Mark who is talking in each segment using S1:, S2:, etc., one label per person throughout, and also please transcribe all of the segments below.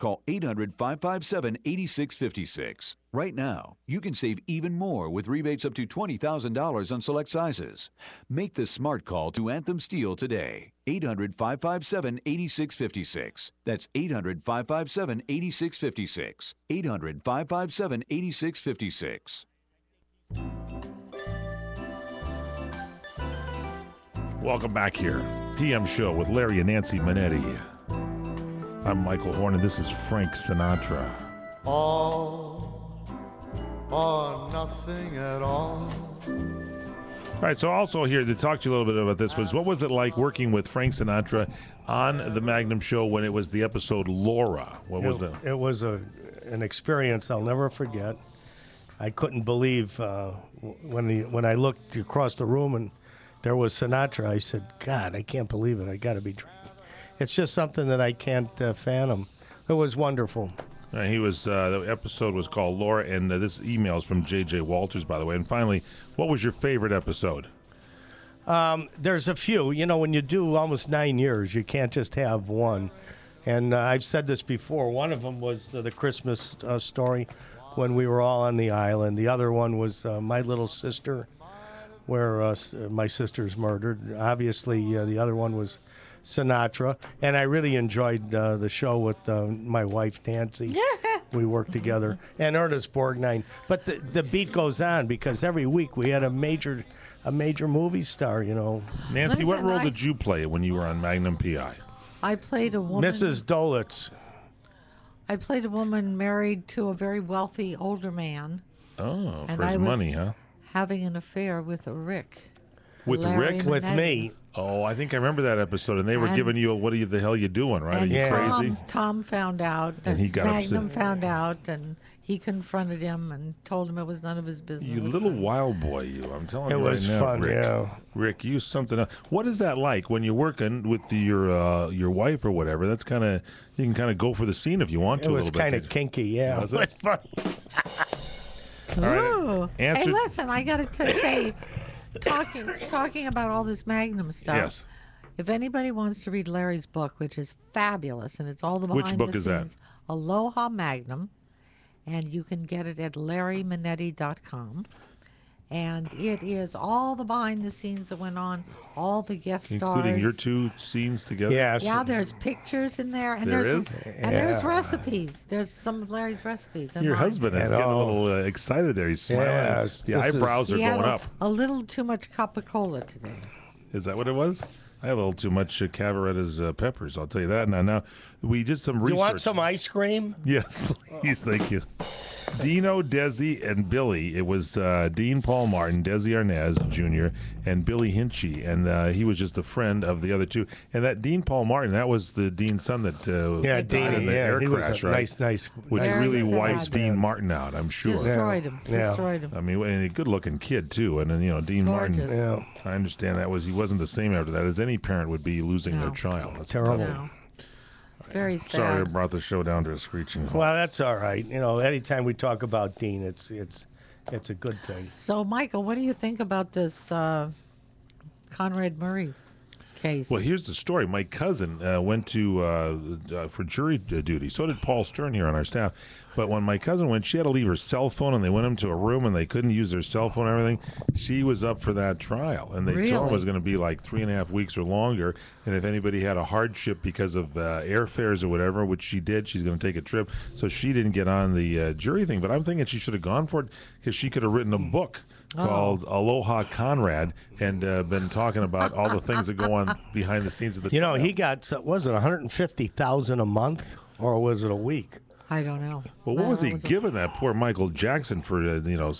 S1: Call 800-557-8656. Right now, you can save even more with rebates up to $20,000 on select sizes. Make the smart call to Anthem Steel today. 800-557-8656. That's 800-557-8656. 800-557-8656.
S2: Welcome back here. PM Show with Larry and Nancy Manetti. I'm Michael Horn, and this is Frank Sinatra.
S3: All or nothing at all.
S2: All right, so also here to talk to you a little bit about this was, what was it like working with Frank Sinatra on the Magnum Show when it was the episode Laura? What was it?
S4: It was an experience I'll never forget. I couldn't believe when I looked across the room and there was Sinatra. I said, God, I can't believe it. I got to be drinking. It's just something that I can't fathom. It was wonderful.
S2: He was the episode was called Laura, and this email is from J.J. Walters, by the way. And finally, what was your favorite episode?
S4: There's a few. You know, when you do almost 9 years, you can't just have one. And I've said this before. One of them was the Christmas story when we were all on the island. The other one was My Little Sister, where my sister's murdered. Obviously, the other one was Sinatra, and I really enjoyed the show with my wife Nancy. We worked together, and Ernest Borgnine. But the beat goes on because every week we had a major movie star. You know,
S2: Nancy, what role did you play when you were on Magnum PI?
S5: I played a woman.
S4: Mrs. Dolitz.
S5: I played a woman married to a very wealthy older man.
S2: Oh,
S5: and
S2: for his money, huh?
S5: Having an affair with a Rick.
S2: With
S5: Larry
S2: Rick?
S5: Manetti.
S4: With me.
S2: Oh, I think I remember that episode, and they were giving you a, what the hell you doing, right? Are you crazy?
S5: Tom found out,
S2: and he got
S5: Magnum
S2: upset.
S5: found out, and he confronted him and told him it was none of his business.
S2: You little wild boy, you. I'm telling you
S4: It
S2: right
S4: was
S2: now,
S4: fun,
S2: Rick.
S4: yeah.
S2: Rick, you something else. What is that like when you're working with your wife or whatever? That's kind of, you can kind of go for the scene if you want to.
S4: It was kind
S2: of
S4: of kinky, yeah.
S2: Was
S4: It
S2: it?
S4: was fun.
S2: All right,
S5: Ooh. Hey,
S2: answer-
S5: listen, I got to say, talking about all this Magnum stuff.
S2: Yes.
S5: If anybody wants to read Larry's book, which is fabulous, and it's all the behind
S2: Which book
S5: the
S2: is that?
S5: scenes, Aloha Magnum, and you can get it at LarryManetti.com. And it is all the behind the scenes that went on, all the guest stars.
S2: including your two scenes together.
S4: Yes.
S5: Yeah, there's pictures in there, and
S2: There
S5: there's
S2: is?
S5: there's recipes. There's some of Larry's recipes. in
S2: Your
S5: mine.
S2: husband is
S4: At
S2: getting a
S4: all.
S2: little excited there. He's smiling.
S4: Yes,
S2: The
S4: this is-
S2: eyebrows are
S5: He had
S2: going up.
S5: a little too much Coca-Cola today.
S2: Is that what it was? I had a little too much Cavaretta's peppers, I'll tell you that. Now, we did some
S4: Do
S2: research.
S4: you want some ice cream?
S2: Yes, please. Thank you. Dino, Desi, and Billy. It was Dean Paul Martin, Desi Arnaz Jr., and Billy Hinchy. And he was just a friend of the other two. And that Dean Paul Martin, that was the Dean's son that
S4: Yeah,
S2: died
S4: Dean.
S2: in the
S4: Yeah,
S2: air
S4: he was
S2: crash,
S4: a
S2: right?
S4: nice.
S2: Which
S5: Very
S2: really
S5: sad.
S2: wipes Dean Martin out, I'm sure.
S5: Destroyed him.
S4: Yeah.
S5: Destroyed him.
S2: I mean, and a good-looking kid, too. And then, Dean
S5: Gorgeous.
S2: Martin,
S4: Yeah.
S2: I understand he wasn't the same after that as any parent would be losing their
S5: No.
S2: child. That's
S4: Terrible.
S5: No. Very sad.
S2: Sorry I brought the show down to a screeching halt.
S4: Well, that's all right. Anytime we talk about Dean, it's a good thing.
S5: So, Michael, what do you think about this Conrad Murray case?
S2: Well, here's the story. My cousin went to for jury duty. So did Paul Stern here on our staff. But when my cousin went, she had to leave her cell phone, and they went into a room, and they couldn't use their cell phone and everything. She was up for that trial, and they told her it
S5: Really?
S2: was going to be like 3.5 weeks or longer. And if anybody had a hardship because of airfares or whatever, which she did, she's going to take a trip. So she didn't get on the jury thing. But I'm thinking she should have gone for it because she could have written a book called Aloha Conrad and been talking about all the things that go on behind the scenes of the trial.
S4: He got, was it $150,000 a month, or was it a week?
S5: I don't know.
S2: Well, what was he
S5: It
S2: giving that poor Michael Jackson for?
S5: I don't know.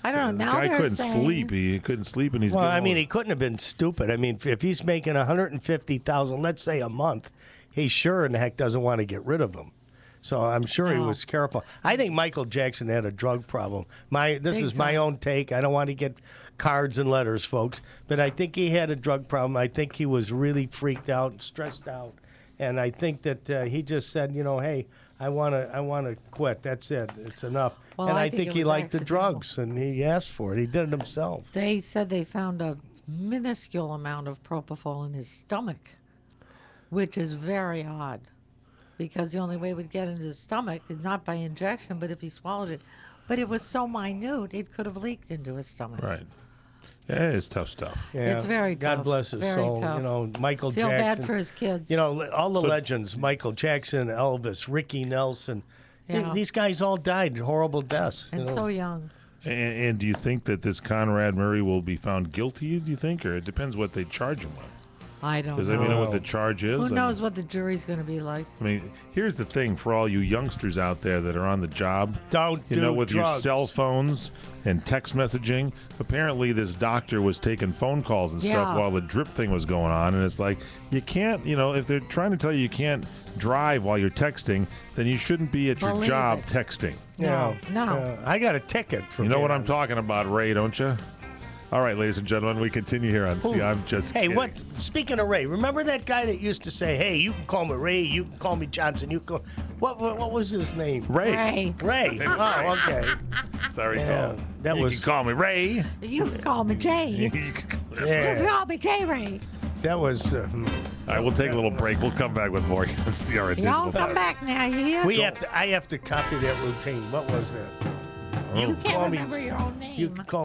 S2: The
S5: Now
S2: guy
S5: they're
S2: couldn't
S5: saying,
S2: sleep. He couldn't sleep, and he's.
S4: Well,
S2: giving
S4: I mean,
S2: all-
S4: he couldn't have been stupid. I mean, if he's making $150,000, let's say a month, he sure in the heck doesn't want to get rid of him. So I'm sure he
S5: No.
S4: was careful. I think Michael Jackson had a drug problem. This
S5: Big
S4: is my
S5: time.
S4: own take. I don't want to get cards and letters, folks, but I think he had a drug problem. I think he was really freaked out and stressed out, and I think that he just said, hey, I want to quit. That's it. It's enough.
S5: Well,
S4: and
S5: I
S4: I
S5: think
S4: think
S5: it
S4: he
S5: was
S4: liked the
S5: accidental.
S4: drugs, and he asked for it. He did it himself.
S5: They said they found a minuscule amount of propofol in his stomach, which is very odd. because the only way it would get into his stomach is not by injection, but if he swallowed it. But it was so minute, it could have leaked into his stomach.
S2: Right. Yeah, it's tough stuff.
S4: Yeah.
S5: It's very
S4: God
S5: tough.
S4: bless his
S5: Very
S4: soul.
S5: tough.
S4: You know, Michael
S5: Feel
S4: Jackson.
S5: bad for his kids.
S4: You know, all the legends: Michael Jackson, Elvis, Ricky Nelson.
S5: Yeah.
S4: These guys all died horrible deaths.
S5: And so young.
S2: And do you think that this Conrad Murray will be found guilty, do you think? Or it depends what they charge him with.
S5: I don't
S2: Does
S5: know.
S2: anybody know what the charge is?
S5: Who knows what the jury's going to be like?
S2: I mean, here's the thing for all you youngsters out there that are on the job.
S4: Don't
S2: you
S4: do
S2: know, with your
S4: drugs.
S2: cell phones and text messaging. Apparently, this doctor was taking phone calls and stuff
S5: Yeah.
S2: while the drip thing was going on, and it's like you can't. You know, if they're trying to tell you can't drive while you're texting, then you shouldn't be at your
S5: Believe
S2: job
S5: it.
S2: texting.
S5: No.
S4: I got a ticket for
S2: You know what
S4: being
S2: I'm talking about, Ray? Don't you? All right, ladies and gentlemen, we continue here on See, I'm Just
S4: Hey,
S2: Kidding.
S4: what? Speaking of Ray, remember that guy that used to say, "Hey, you can call me Ray, you can call me Johnson, you can call." What was his name?
S2: Ray.
S5: Ray.
S4: Ray. Oh, okay.
S2: Sorry,
S4: Yeah,
S2: Cole.
S4: that
S2: you
S4: was
S2: can call me Ray.
S5: You can call me Jay.
S2: You can call-
S5: You
S4: yeah.
S5: can call me Jay Ray.
S4: That was.
S2: All right, we'll take a little break. We'll come back with more. See our
S5: Y'all come back now, you hear?
S4: We have to. I have to copy that routine. What was that?
S5: You
S4: You
S5: can't
S4: call me.
S5: remember your own name.
S4: You can call